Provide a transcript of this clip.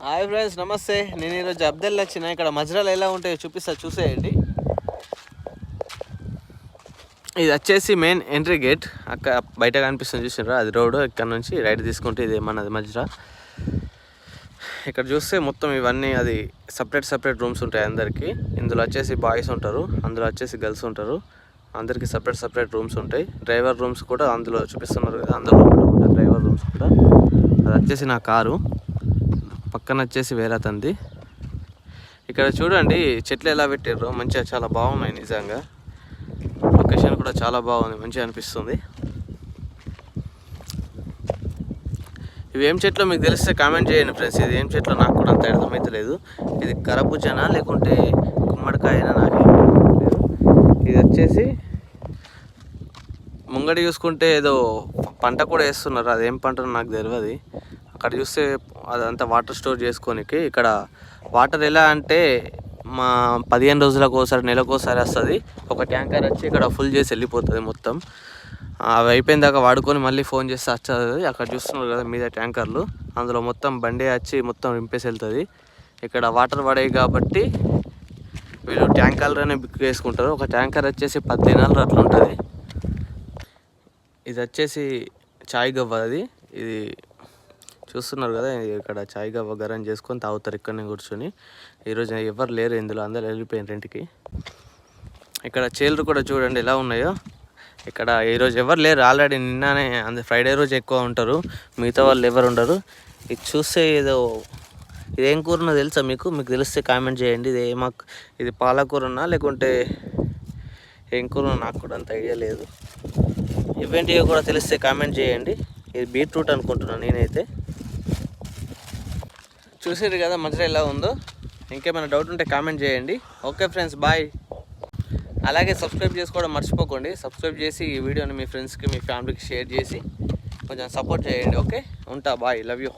Hi friends, నమస్తే. నేను ఈరోజు అబ్దల్ వచ్చిన. ఇక్కడ మజ్రాలు ఎలా ఉంటాయో చూపిస్తా, చూసేయండి. ఇది వచ్చేసి మెయిన్ ఎంట్రీ గేట్. అక్కడ బయట కనిపిస్తుంది, చూసినారా? అది రోడ్డు. ఇక్కడ నుంచి రైట్ తీసుకుంటే ఇది మనది మజ్రా. ఇక్కడ చూస్తే మొత్తం ఇవన్నీ అది సపరేట్ రూమ్స్ ఉంటాయి అందరికీ. ఇందులో వచ్చేసి బాయ్స్ ఉంటారు, అందులో వచ్చేసి గర్ల్స్ ఉంటారు. అందరికీ సపరేట్ రూమ్స్ ఉంటాయి. డ్రైవర్ రూమ్స్ కూడా అందులో చూపిస్తున్నారు కదా, అందులో ఉంటాయి డ్రైవర్ రూమ్స్ కూడా. అది వచ్చేసి నా కారు, పక్కన వచ్చేసి వేరే తంది. ఇక్కడ చూడండి చెట్లు ఎలా పెట్టారు, మంచిగా చాలా బాగున్నాయి. నిజంగా లొకేషన్ కూడా చాలా బాగుంది, మంచిగా అనిపిస్తుంది. ఇవి ఏం చెట్లు మీకు తెలిస్తే కామెంట్ చేయండి ఫ్రెండ్స్. ఇది ఏం చెట్లు నాకు కూడా అంత అర్థమైతలేదు. ఇది కరబుజనా లేకుంటే గుమ్మడికాయనా నాకు. ఇది వచ్చేసి ముంగడి చూసుకుంటే ఏదో పంట కూడా వేస్తున్నారు, అదేం పంటనో నాకు తెలియదు. అక్కడ చూస్తే అదంతా వాటర్ స్టోర్ చేసుకోనికి. ఇక్కడ వాటర్ ఎలా అంటే మా 15 రోజులకు ఒకసారి, నెలకు ఒకసారి వస్తుంది. ఒక ట్యాంకర్ వచ్చి ఇక్కడ ఫుల్ చేసి వెళ్ళిపోతుంది మొత్తం. అవి అయిపోయిన దాకా వాడుకొని మళ్ళీ ఫోన్ చేస్తే వస్తుంది. అక్కడ చూస్తున్నారు కదా మీద ట్యాంకర్లు, అందులో మొత్తం బండి వచ్చి మొత్తం నింపేసి వెళ్తుంది. ఇక్కడ వాటర్ పడేవి కాబట్టి వీళ్ళు ట్యాంకర్లోనే బుక్ చేసుకుంటారు. ఒక ట్యాంకర్ వచ్చేసి 10 దినాలు అట్లా ఉంటుంది. ఇది వచ్చేసి చాయ్ గవ్వ. ఇది చూస్తున్నారు కదా, ఇక్కడ చాయ్ గవ్వ గరం చేసుకొని తాగుతారు ఇక్కడనే కూర్చొని. ఈరోజు ఎవరు లేరు ఇందులో, అందరు వెళ్ళిపోయినారు ఇంటికి. ఇక్కడ చీలలు కూడా చూడండి ఎలా ఉన్నాయో. ఇక్కడ ఈరోజు ఎవరు లేరు, ఆల్రెడీ నిన్ననే ఫ్రైడే రోజు ఎక్కువ ఉంటారు, మిగతా వాళ్ళు ఎవరు ఉండరు. ఇది చూస్తే ఏదో ఇదేం కూరనో తెలుసా మీకు? మీకు తెలిస్తే కామెంట్ చేయండి. ఇది పాలకూరనా లేకుంటే ఏం కూరనో నాకు కూడా అంత ఐడియా లేదు. ఇవేంటివో కూడా తెలిస్తే కామెంట్ చేయండి. ఇది బీట్రూట్ అనుకుంటున్నాను నేనైతే. చూసారు కదా మధ్యలో ఎలా ఉందో. ఇంకేమైనా డౌట్ ఉంటే కామెంట్ చేయండి. Okay friends, bye. అలాగే సబ్స్క్రైబ్ చేసుకోవడం మర్చిపోకండి. సబ్స్క్రైబ్ చేసి ఈ వీడియోని మీ ఫ్రెండ్స్కి, మీ ఫ్యామిలీకి షేర్ చేసి కొంచెం సపోర్ట్ చేయండి. ఓకే, ఉంటా. Bye, love you.